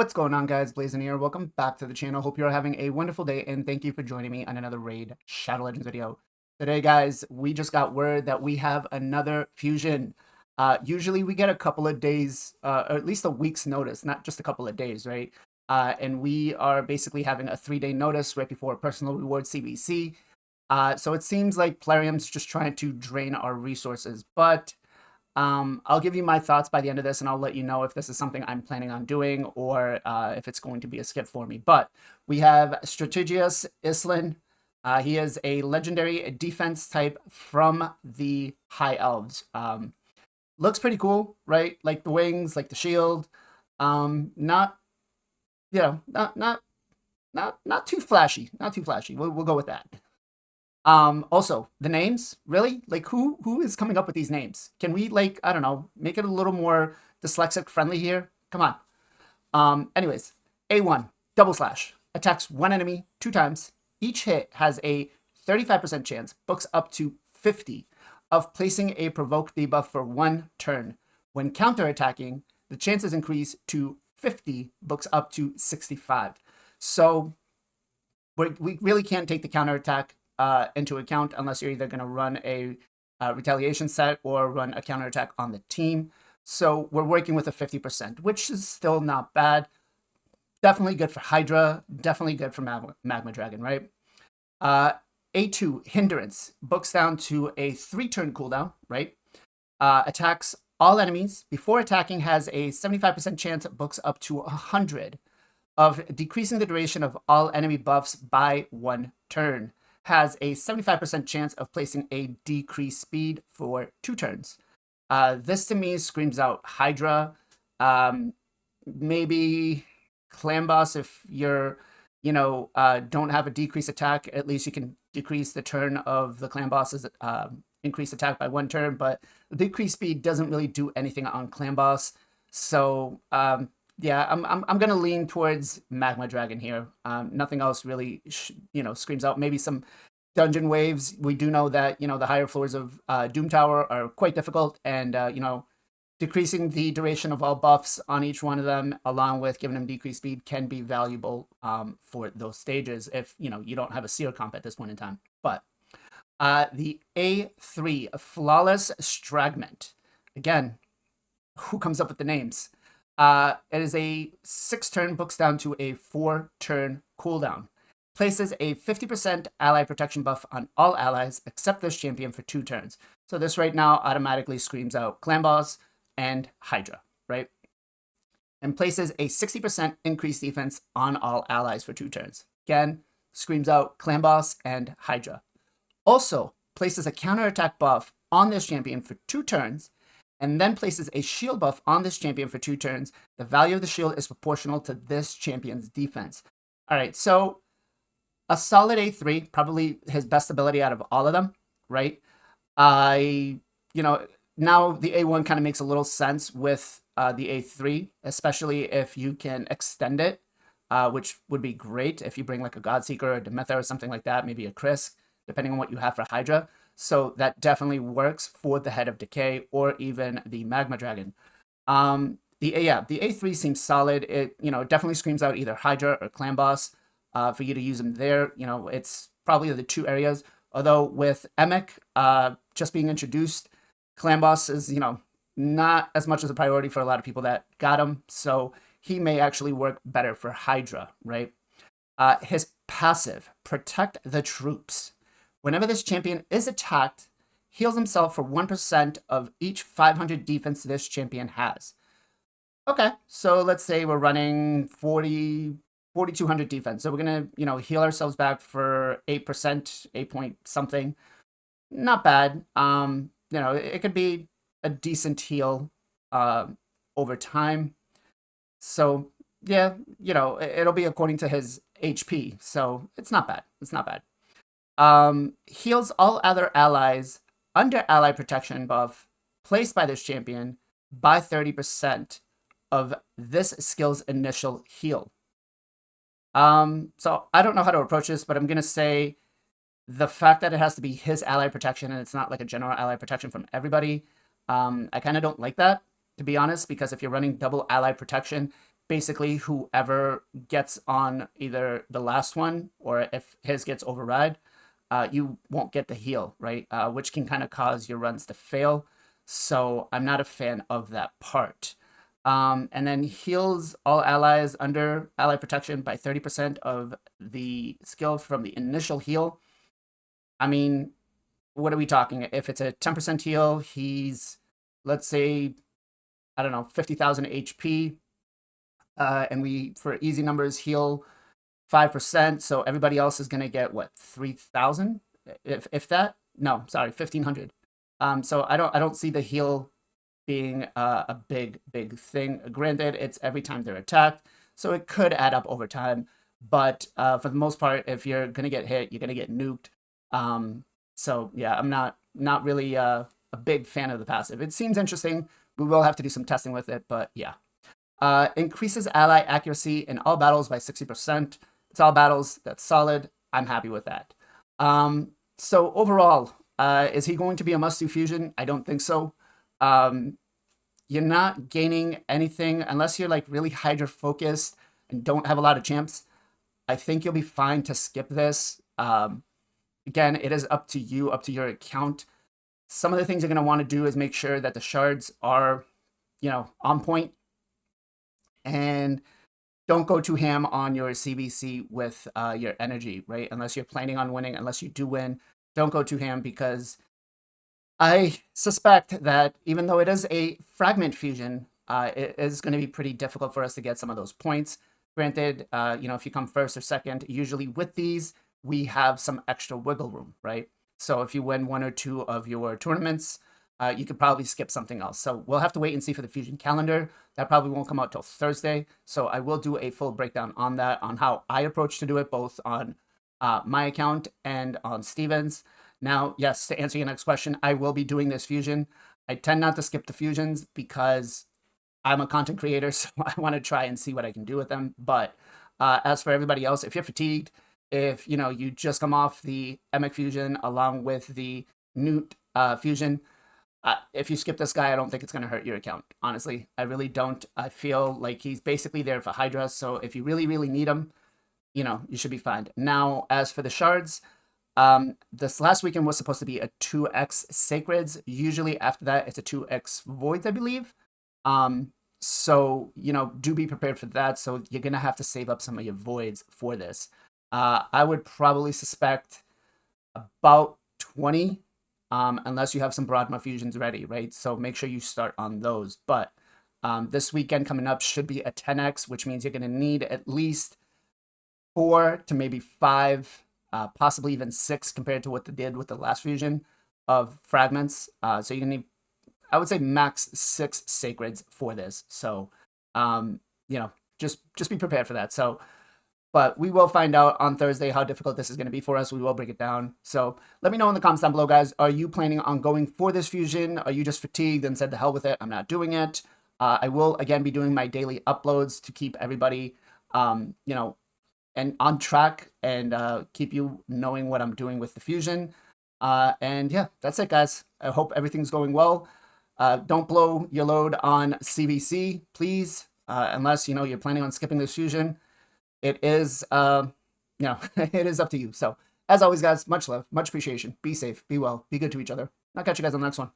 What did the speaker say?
What's going on, guys? Blazing here. Welcome back to the channel. Hope you're having a wonderful day, and thank you for joining me on another Raid Shadow Legends video. Today, guys, we just got word that we have another fusion. Usually we get a couple of days, or at least a week's notice, not just a couple of days, right? And we are basically having a 3-day notice right before personal reward CBC. So it seems like Plarium's just trying to drain our resources, but I'll give you my thoughts by the end of this, and I'll let you know if this is something I'm planning on doing or if it's going to be a skip for me. But we have Strategos Islin. He is a legendary defense type from the High Elves. Looks pretty cool, right? Like the wings, like the shield. Not, you know, not too flashy. Not too flashy. We'll go with that. Also, the names, really? Like, who is coming up with these names? Can we, like, I don't know, make it a little more dyslexic friendly here? Come on. Anyways, A1, double slash, attacks one enemy 2 times. Each hit has a 35% chance, books up to 50, of placing a provoke debuff for 1 turn. When counterattacking, the chances increase to 50, books up to 65. So, we really can't take the counterattack into account unless you're either going to run a retaliation set or run a counterattack on the team. So we're working with a 50%, which is still not bad. Definitely good for Hydra, definitely good for Magma Dragon, right? A2, Hindrance, books down to a 3-turn cooldown, right? Attacks all enemies. Before attacking, has a 75% chance, books up to 100, of decreasing the duration of all enemy buffs by 1 turn. Has a 75% chance of placing a decreased speed for 2 turns. This to me screams out Hydra. Maybe Clan Boss if you're, don't have a decreased attack. At least you can decrease the turn of the Clan Boss's increased attack by 1 turn. But the decreased speed doesn't really do anything on Clan Boss. So yeah, I'm gonna lean towards Magma Dragon here. Nothing else really, screams out. Maybe some dungeon waves. We do know that the higher floors of Doom Tower are quite difficult, and decreasing the duration of all buffs on each one of them, along with giving them decreased speed, can be valuable for those stages if you don't have a seer comp at this point in time. But the A3, Flawless Stragment. Again, who comes up with the names? It is a 6-turn, books down to a 4-turn cooldown. Places a 50% ally protection buff on all allies except this champion for 2 turns. So this right now automatically screams out Clan Boss and Hydra, right? And places a 60% increased defense on all allies for 2 turns. Again, screams out Clan Boss and Hydra. Also, places a counterattack buff on this champion for 2 turns, and then places a shield buff on this champion for 2 turns. The value of the shield is proportional to this champion's defense. All right, so a solid A3, probably his best ability out of all of them, right? Now the A1 kind of makes a little sense with the A3, especially if you can extend it, which would be great if you bring like a Godseeker or a Demetha or something like that, maybe a Krisk, depending on what you have for Hydra. So that definitely works for the Head of Decay or even the Magma Dragon. The A3 seems solid. It definitely screams out either Hydra or Clan Boss for you to use them there. It's probably the 2 areas. Although with Emic just being introduced, Clan Boss is not as much as a priority for a lot of people that got him. So he may actually work better for Hydra, right? His passive, Protect the Troops. Whenever this champion is attacked, heals himself for 1% of each 500 defense this champion has. Okay, so let's say we're running 4,200 defense. So we're going to, heal ourselves back for 8%, 8 point something. Not bad. It could be a decent heal over time. So, yeah, it'll be according to his HP. So it's not bad. It's not bad. Heals all other allies under ally protection buff placed by this champion by 30% of this skill's initial heal. So I don't know how to approach this, but I'm going to say the fact that it has to be his ally protection and it's not like a general ally protection from everybody, I kind of don't like that, to be honest, because if you're running double ally protection, basically whoever gets on either the last one or if his gets override, you won't get the heal, right? Which can kind of cause your runs to fail. So I'm not a fan of that part. And then heals all allies under ally protection by 30% of the skill from the initial heal. I mean, what are we talking? If it's a 10% heal, he's, let's say, I don't know, 50,000 HP. And we, for easy numbers, heal 5%. So everybody else is going to get what, 3,000? If that? No, sorry, 1,500. So I don't see the heal being a big thing. Granted, it's every time they're attacked, so it could add up over time. But for the most part, if you're gonna get hit, you're gonna get nuked. So yeah, I'm not really a big fan of the passive. It seems interesting. We will have to do some testing with it, but yeah. Increases ally accuracy in all battles by 60%. It's all battles. That's solid. I'm happy with that. So overall, is he going to be a must-do fusion? I don't think so. You're not gaining anything unless you're like really Hydra focused and don't have a lot of champs. I think you'll be fine to skip this. Again, it is up to you, up to your account. Some of the things you're going to want to do is make sure that the shards are, on point. And don't go too ham on your CVC with your energy, right? Unless you're planning on winning, unless you do win, don't go too ham, because I suspect that even though it is a fragment fusion, it is going to be pretty difficult for us to get some of those points. Granted, if you come first or second, usually with these, we have some extra wiggle room, right? So if you win one or two of your tournaments, you could probably skip something else. So we'll have to wait and see for the fusion calendar. That probably won't come out till Thursday. So I will do a full breakdown on that, on how I approach to do it, both on my account and on Steven's. Now, yes, to answer your next question, I will be doing this fusion. I tend not to skip the fusions because I'm a content creator, so I want to try and see what I can do with them. But as for everybody else, if you're fatigued, if you just come off the Emic fusion along with the Newt fusion, if you skip this guy, I don't think it's going to hurt your account. Honestly, I really don't. I feel like he's basically there for Hydra, so if you really, really need him, you should be fine. Now, as for the shards, this last weekend was supposed to be a 2x Sacreds. Usually after that, it's a 2x Voids, I believe. So, do be prepared for that. So you're going to have to save up some of your Voids for this. I would probably suspect about 20, unless you have some Broadma fusions ready, right? So make sure you start on those. But this weekend coming up should be a 10x, which means you're going to need at least 4 to maybe 5, possibly even 6 compared to what they did with the last fusion of fragments. So you're going to need, I would say, max 6 sacreds for this. So, just be prepared for that. So, but we will find out on Thursday how difficult this is going to be for us. We will break it down. So let me know in the comments down below, guys. Are you planning on going for this fusion? Are you just fatigued and said, the hell with it, I'm not doing it? I will, again, be doing my daily uploads to keep everybody, and on track and keep you knowing what I'm doing with the fusion. And yeah, that's it, guys. I hope everything's going well. Don't blow your load on CVC, please, unless, you're planning on skipping this fusion. It is, it is up to you. So, as always, guys, much love, much appreciation. Be safe, be well, be good to each other. I'll catch you guys on the next one.